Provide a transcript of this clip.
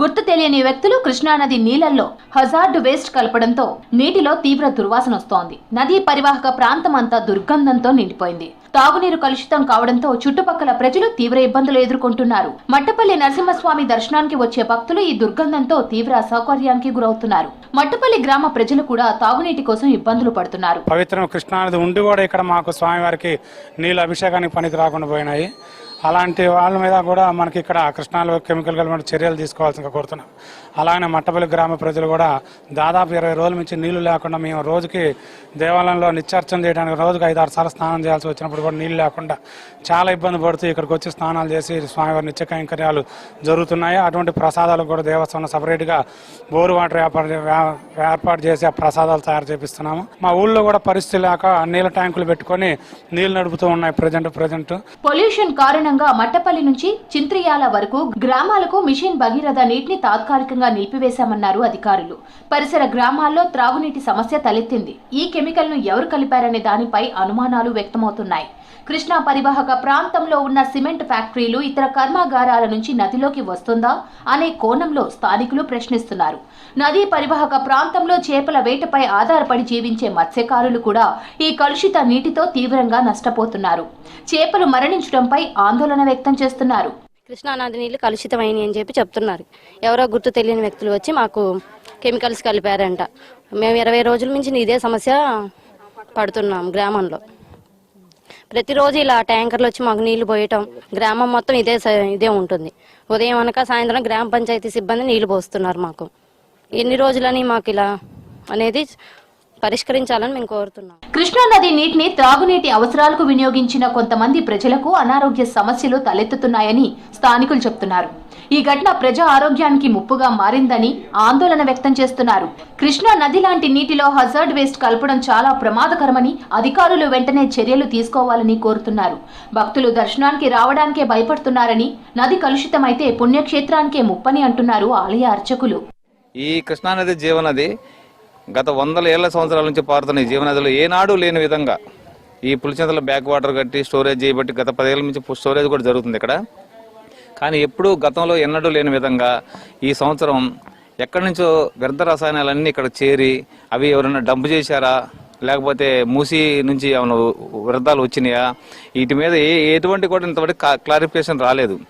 గుర్తు తెలియని వ్యక్తులు కృష్ణానది నీళ్లలో హజార్డ్ వేస్ట్ కలపడంతో నీటిలో తీవ్ర దుర్వాసన వస్తోంది. నదీ పరివాహక ప్రాంతం అంతా దుర్గంధంతో నిండిపోయింది. తాగునీరు కలుషితం కావడంతో చుట్టుపక్కల ప్రజలు తీవ్ర ఇబ్బందులు ఎదుర్కొంటున్నారు. మట్టపల్లి నరసింహస్వామి దర్శనానికి వచ్చే భక్తులు ఈ దుర్గంధంతో తీవ్ర అసౌకర్యానికి గురవుతున్నారు. మట్టపల్లి గ్రామ ప్రజలు కూడా తాగునీటి కోసం ఇబ్బందులు పడుతున్నారు. పవిత్ర కృష్ణానది ఉండి కూడా ఇక్కడ మాకు స్వామివారికి నీళ్ళ అభిషేకానికి పనికి రాకుండా పోయినాయి. అలాంటి వాళ్ళ మీద కూడా మనకి ఇక్కడ కృష్ణాలో కెమికల్ కలిపిన చర్యలు తీసుకోవాల్సిందిగా కోరుతున్నాం. అలానే మట్టపల్లి గ్రామ ప్రజలు కూడా దాదాపు 20 రోజుల నుంచి నీళ్లు లేకుండా మేము రోజుకి దేవాలయంలో నిత్యార్చన చేయడానికి రోజుకి 5-6 సార్లు స్నానం చేయాల్సి వచ్చినప్పుడు కూడా నీళ్లు లేకుండా చాలా ఇబ్బంది పడుతూ ఇక్కడికి వచ్చి స్నానాలు చేసి స్వామివారి నిత్య కైంకర్యాలు జరుగుతున్నాయి. అటువంటి ప్రసాదాలు కూడా దేవస్థానం సపరేట్గా బోరు వాటర్ ఏర్పాటు చేసి ఆ ప్రసాదాలు తయారు చేపిస్తున్నాము. మా ఊళ్ళో కూడా పరిస్థితి లేక నీళ్ళ ట్యాంకులు పెట్టుకొని నీళ్లు నడుపుతూ ఉన్నాయి ప్రజెంట్. పొల్యూషన్ కారణంగా మట్టపల్లి నుంచి చింత్రియాల వరకు గ్రామాలకు మిషన్ భగీరథ నీటిని తాత్కాలికంగా నిలిపివేశామన్నారు అధికారులు. పరిసర గ్రామాల్లో త్రాగునీటి సమస్య తలెత్తింది. ఈ కెమికల్ ను ఎవరు కలిపారనే దానిపై అనుమానాలు వ్యక్తమవుతున్నాయి. కృష్ణా పరివాహక ప్రాంతంలో ఉన్న సిమెంట్ ఫ్యాక్టరీలు ఇతర కర్మాగారాల నుంచి నదిలోకి వస్తుందా అనే కోణంలో స్థానికులు ప్రశ్నిస్తున్నారు. నదీ పరివాహక ప్రాంతంలో చేపల వేటపై ఆధారపడి జీవించే మత్స్యకారులు కూడా ఈ కలుషిత నీటితో తీవ్రంగా నష్టపోతున్నారు. చేపలు మరణించడంపై ఆందోళన వ్యక్తం చేస్తున్నారు. కృష్ణానది నీళ్లు కలుషితమైనవి అని చెప్పి చెప్తున్నారు. ఎవరో గుర్తు తెలియని వ్యక్తులు వచ్చి మాకు కెమికల్స్ కలిపారంట. మేము 20 రోజుల నుంచి ఇదే సమస్య పడుతున్నాం. గ్రామంలో ప్రతిరోజు ఇలా ట్యాంకర్లు వచ్చి మాకు నీళ్లు పోయటం, గ్రామం మొత్తం ఇదే ఉంటుంది. ఉదయం అనక సాయంత్రం గ్రామ పంచాయతీ సిబ్బంది నీళ్లు పోస్తున్నారు. మాకు ఎన్ని రోజులని మాకు ఇలా అనేది పరిష్కరించాలని మేము కోరుతున్నాం. కృష్ణానది నీటిని త్రాగునీటి అవసరాలకు వినియోగించిన కొంతమంది ప్రజలకు అనారోగ్య సమస్యలు తలెత్తుతున్నాయని స్థానికులు చెప్తున్నారు. ఈ ఘటన ప్రజా ఆరోగ్యానికి ముప్పుగా మారిందని ఆందోళన వ్యక్తం చేస్తున్నారు. కృష్ణా నది లాంటి నీటిలో హజార్డ్ వేస్ట్ కలపడం చాలా ప్రమాదకరమని అధికారులు వెంటనే చర్యలు తీసుకోవాలని కోరుతున్నారు. భక్తులు దర్శనానికి రావడానికే భయపడుతున్నారని, నది కలుషితమైతే పుణ్యక్షేత్రానికే ముప్పని అంటున్నారు ఆలయ అర్చకులు. ఈ కృష్ణానది జీవనది గత 100 ఏళ్ల సంవత్సరాల నుంచి పారుతున్న ఈ జీవనదిలో ఏనాడు లేని విధంగా ఈ పులిచింతల బ్యాక్ వాటర్ కట్టి స్టోరేజ్ చేయబట్టి గత 10 ఏళ్ల నుంచి స్టోరేజ్ కూడా జరుగుతుంది ఇక్కడ. కానీ ఎప్పుడూ గతంలో ఎన్నడూ లేని విధంగా ఈ సంవత్సరం ఎక్కడి నుంచో వ్యర్థ రసాయనాలన్నీ ఇక్కడ చేరి అవి ఎవరైనా డంప్ చేశారా, లేకపోతే మూసి నుంచి ఏమైనా వ్యర్థాలు వచ్చినాయా, వీటి మీద ఎటువంటి కూడా ఇంతవరకు క్లారిఫికేషన్ రాలేదు.